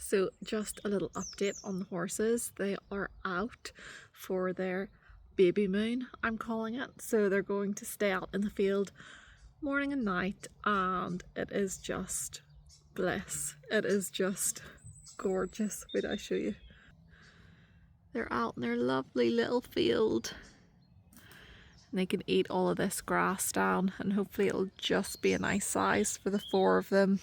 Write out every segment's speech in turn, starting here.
So just a little update on the horses. They are out for their baby moon, I'm calling it. So they're going to stay out in the field morning and night, and it is just bliss. It is just gorgeous. Wait, I'll show you. They're out in their lovely little field. And they can eat all of this grass down, and hopefully it'll just be a nice size for the 4 of them.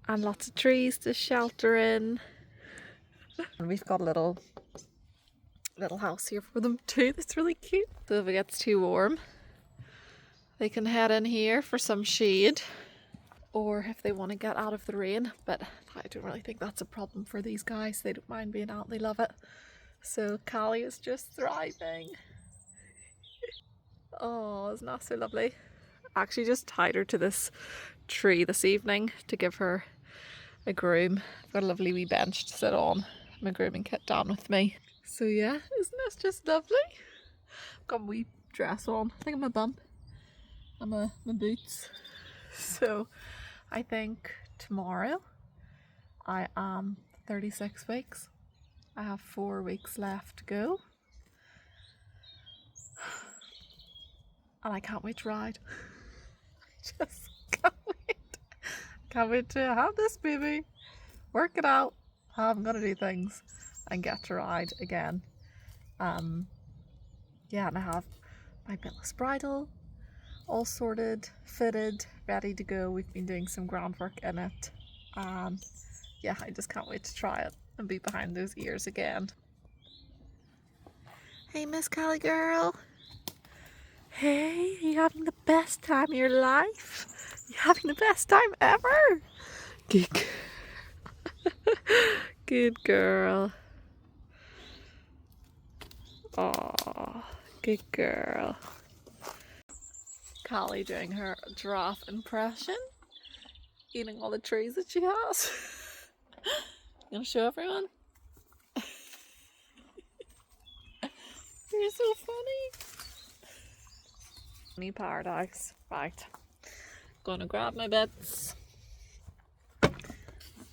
And lots of trees to shelter in. And we've got a little house here for them too that's really cute. So if it gets too warm, they can head in here for some shade, or if they want to get out of the rain. But I don't really think that's a problem for these guys. They don't mind being out, they love it. So Callie is just thriving. Oh, isn't that so lovely? I actually just tied her to this tree this evening to give her a groom. I've got a lovely wee bench to sit on, my grooming kit down with me. So yeah, isn't this just lovely? I've got my wee dress on. I think I'm a bump. And my boots. So I think tomorrow I am 36 weeks. I have 4 weeks left to go. And I can't wait to ride. I just can't wait. Can't wait to have this baby, work it out, how I'm gonna do things, and get to ride again. Yeah, and I have my bitless bridle all sorted, fitted, ready to go. We've been doing some groundwork in it. Yeah, I just can't wait to try it and be behind those ears again. Hey, Miss Callie girl. Hey, are you having the best time of your life? You having the best time ever? Good girl. Good girl. Aw, good girl. Callie doing her giraffe impression, eating all the trees that she has. You want to show everyone? You're so funny. New paradise. Right. Gonna grab my bits.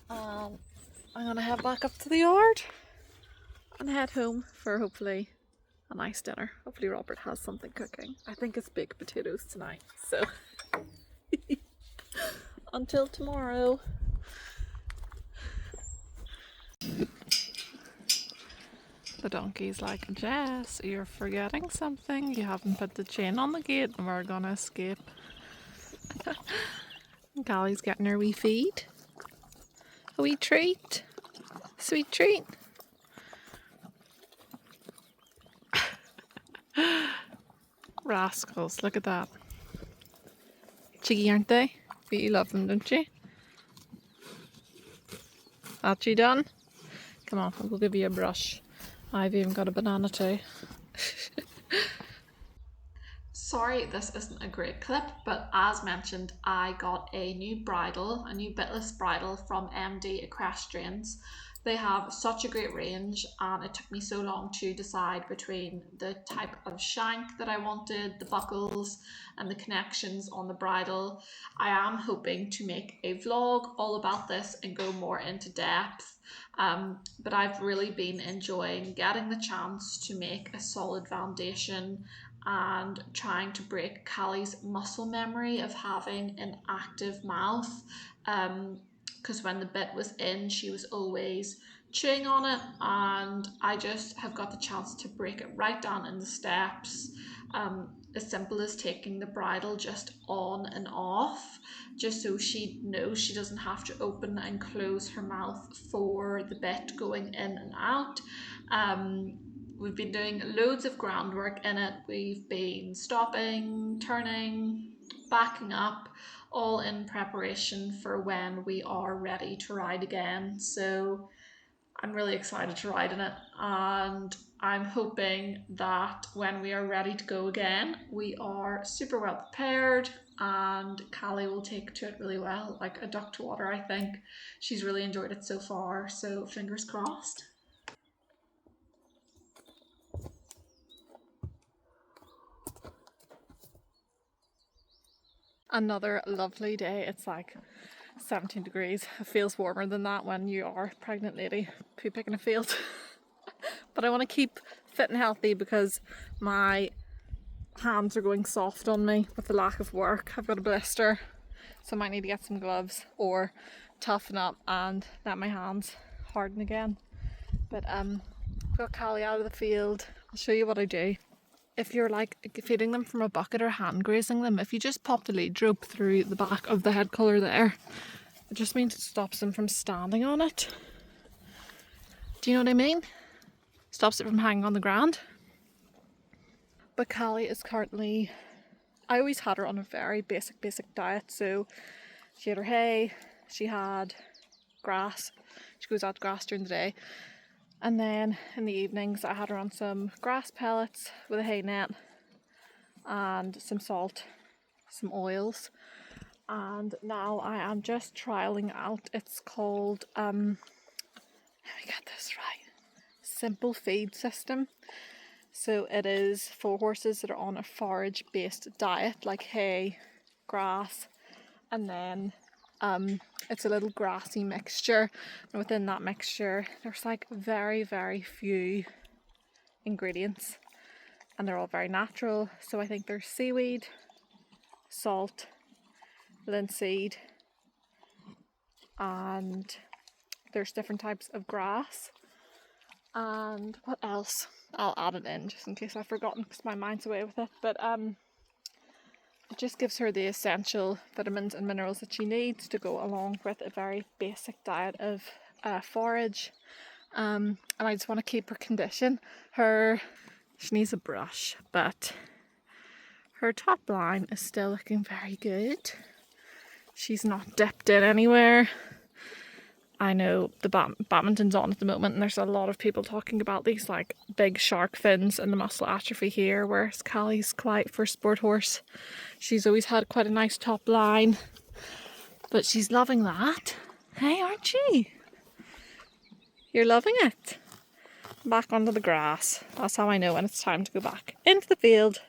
I'm gonna head back up to the yard and head home for hopefully a nice dinner. Hopefully Robert has something cooking. I think it's baked potatoes tonight. So until tomorrow. The donkey's like, Jess, you're forgetting something. You haven't put the chain on the gate and we're gonna escape. Callie's getting her wee feed. A wee treat. Sweet treat. Rascals, look at that. Cheeky, aren't they? But you love them, don't you? That you done? Come on, we'll give you a brush. I've even got a banana too. Sorry this isn't a great clip, but as mentioned, I got a new bridle, a new bitless bridle from MD Equestrians. They have such a great range, and it took me so long to decide between the type of shank that I wanted, the buckles, and the connections on the bridle. I am hoping to make a vlog all about this and go more into depth. But I've really been enjoying getting the chance to make a solid foundation and trying to break Callie's muscle memory of having an active mouth. Because when the bit was in, she was always chewing on it, and I just have got the chance to break it right down in the steps. As simple as taking the bridle just on and off, just so she knows she doesn't have to open and close her mouth for the bit going in and out. We've been doing loads of groundwork in it. We've been stopping, turning, backing up, all in preparation for when we are ready to ride again. So I'm really excited to ride in it, and I'm hoping that when we are ready to go again, we are super well prepared and Callie will take to it really well, like a duck to water. I think she's really enjoyed it so far, so fingers crossed. Another lovely day. It's like 17 degrees. It feels warmer than that when you are a pregnant lady pooping in a field. But I want to keep fit and healthy because my hands are going soft on me with the lack of work. I've got a blister, so I might need to get some gloves or toughen up and let my hands harden again. But I've got Callie out of the field. I'll show you what I do. If you're like feeding them from a bucket or hand grazing them, if you just pop the lead rope through the back of the head collar there, it just means it stops them from standing on it. Do you know what I mean? Stops it from hanging on the ground. But Callie is currently, I always had her on a very basic diet. So she had her hay, she had grass, she goes out to grass during the day. And then in the evenings I had her on some grass pellets with a hay net and some salt, some oils. And now I am just trialling out, it's called, let me get this right, Simple Feed System. So it is for horses that are on a forage based diet like hay, grass, and then it's a little grassy mixture, and within that mixture there's like very few ingredients and they're all very natural. So I think there's seaweed, salt, linseed, and there's different types of grass, and what else? I'll add it in just in case I've forgotten because my mind's away with it. But it just gives her the essential vitamins and minerals that she needs to go along with a very basic diet of forage. And I just want to keep her condition. She needs a brush, but her top line is still looking very good. She's not dipped in anywhere. I know the badminton's on at the moment and there's a lot of people talking about these like big shark fins and the muscle atrophy here, whereas Callie's quite for sport horse. She's always had quite a nice top line, but she's loving that. Hey, aren't you? You're loving it. Back onto the grass. That's how I know when it's time to go back into the field.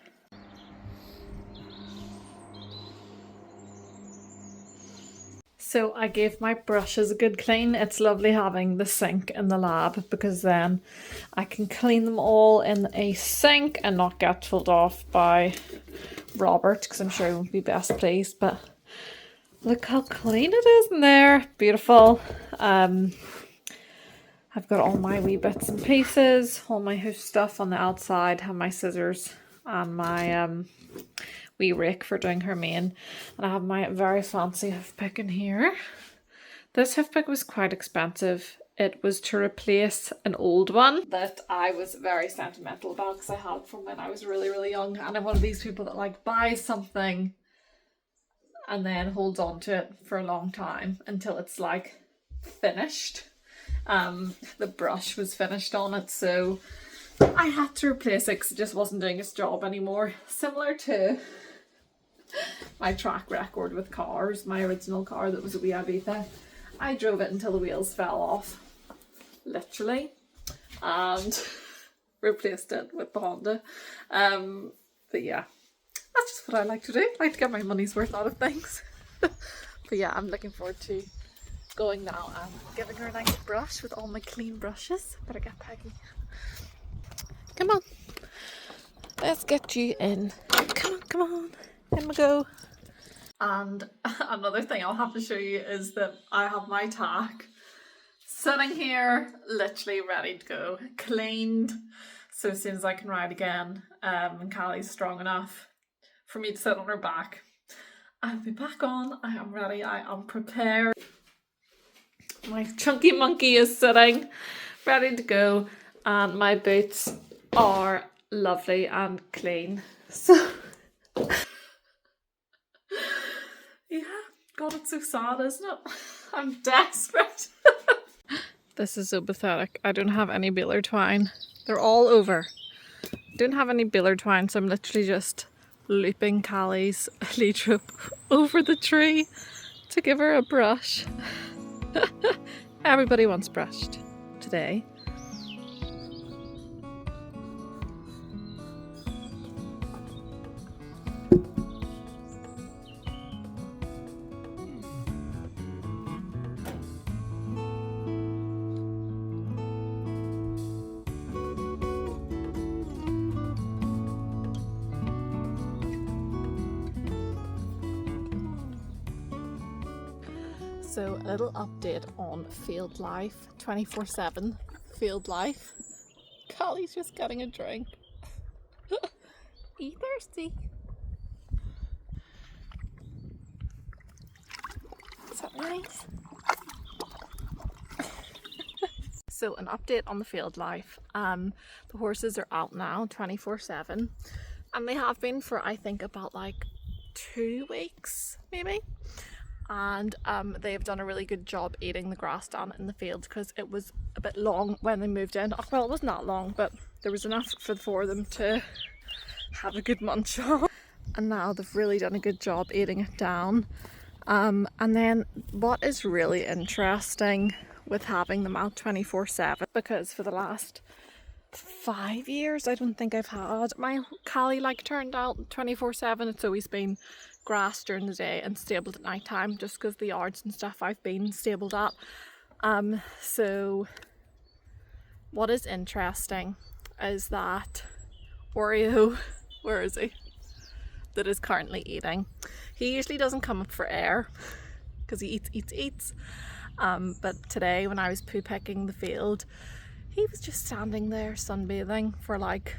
So I gave my brushes a good clean. It's lovely having the sink in the lab because then I can clean them all in a sink and not get told off by Robert because I'm sure he won't be best pleased. But look how clean it is in there. Beautiful. I've got all my wee bits and pieces, all my hoof stuff on the outside, have my scissors and my wee rake for doing her mane, and I have my very fancy hoof pick in here. This hoof pick was quite expensive. It was to replace an old one that I was very sentimental about because I had from when I was really young, and I'm one of these people that like buys something and then holds on to it for a long time until it's like finished. The brush was finished on it, so I had to replace it because it just wasn't doing its job anymore. Similar to my track record with cars, my original car that was a wee Ibiza. I drove it until the wheels fell off, literally, and replaced it with the Honda. But yeah, that's just what I like to do. I like to get my money's worth out of things. But yeah, I'm looking forward to going now and giving her a nice brush with all my clean brushes. Better get Peggy. Come on, let's get you in. Come on, in we go. And another thing I'll have to show you is that I have my tack sitting here, literally ready to go, cleaned. So as soon as I can ride again, and Callie's strong enough for me to sit on her back, I'll be back on. I am ready, I am prepared. My chunky monkey is sitting, ready to go, and my boots are lovely and clean. So yeah, God, it's so sad, isn't it? I'm desperate. This is so pathetic. I don't have any baler twine. They're all over. Don't have any baler twine, so I'm literally just looping Callie's lead rope over the tree to give her a brush. Everybody wants brushed today. So a little update on field life, 24/7 field life. Collie's just getting a drink. You thirsty? Is that nice? So an update on the field life. The horses are out now 24/7 and they have been for I think about like 2 weeks maybe. And they've done a really good job eating the grass down in the field because it was a bit long when they moved in. Oh, well, it wasn't that long, but there was enough for the 4 of them to have a good munch on. And now they've really done a good job eating it down. And then what is really interesting with having them out 24/7, because for the last 5 years I don't think I've had my Callie like turned out 24/7. It's always been grass during the day and stabled at night time, just because the yards and stuff I've been stabled at. So what is interesting is that Oreo, where is he? That is currently eating. He usually doesn't come up for air because he eats. But today when I was poo picking the field, he was just standing there sunbathing for like,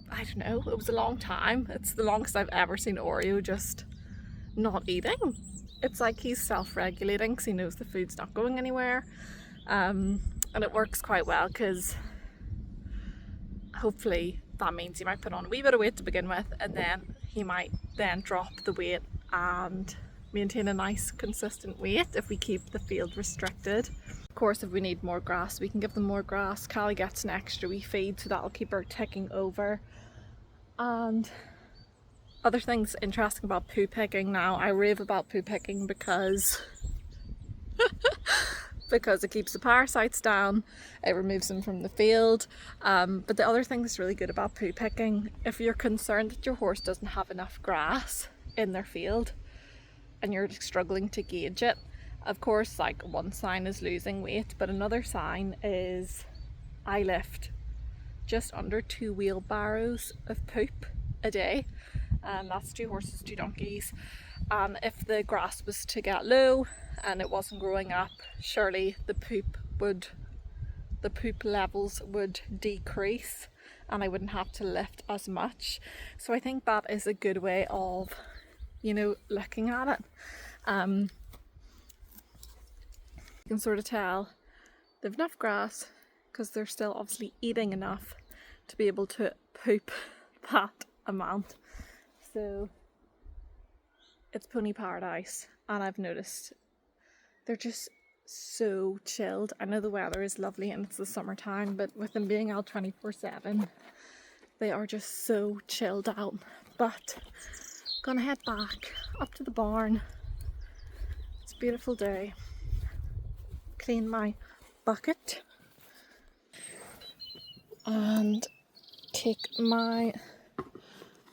I don't know, it was a long time. It's the longest I've ever seen Oreo just not eating. It's like he's self-regulating because he knows the food's not going anywhere. And it works quite well because hopefully that means he might put on a wee bit of weight to begin with, and then he might then drop the weight and maintain a nice consistent weight if we keep the field restricted. Of course, if we need more grass, we can give them more grass. Callie gets an extra wee feed, so that'll keep her ticking over. And other things interesting about poo picking now, I rave about poo picking because because it keeps the parasites down, it removes them from the field. But the other thing that's really good about poo picking, if you're concerned that your horse doesn't have enough grass in their field and you're struggling to gauge it, of course, like one sign is losing weight, but another sign is I lift just under 2 wheelbarrows of poop a day, and that's 2 horses, 2 donkeys. And if the grass was to get low and it wasn't growing up, surely the poop levels would decrease and I wouldn't have to lift as much. So I think that is a good way of, you know, looking at it. You can sort of tell they've enough grass because they're still obviously eating enough to be able to poop that amount. So it's pony paradise, and I've noticed they're just so chilled. I know the weather is lovely and it's the summertime, but with them being out 24/7, they are just so chilled out. But gonna head back up to the barn. It's a beautiful day. Clean my bucket and take my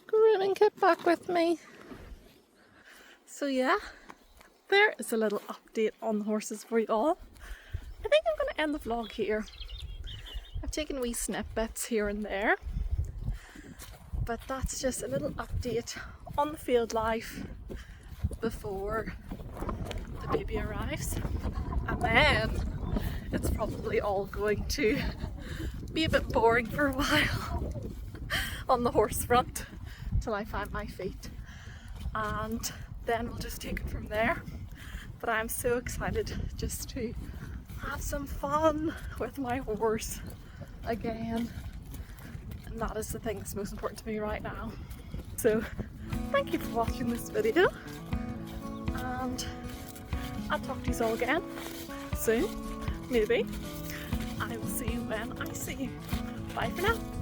grooming kit back with me. So yeah, there is a little update on the horses for you all. I think I'm going to end the vlog here. I've taken wee snippets here and there, but that's just a little update on the field life before the baby arrives. And then it's probably all going to be a bit boring for a while on the horse front till I find my feet, and then we'll just take it from there. But I'm so excited just to have some fun with my horse again, and that is the thing that's most important to me right now. So thank you for watching this video, and I'll talk to you all again soon, maybe. I will see you when I see you. Bye for now.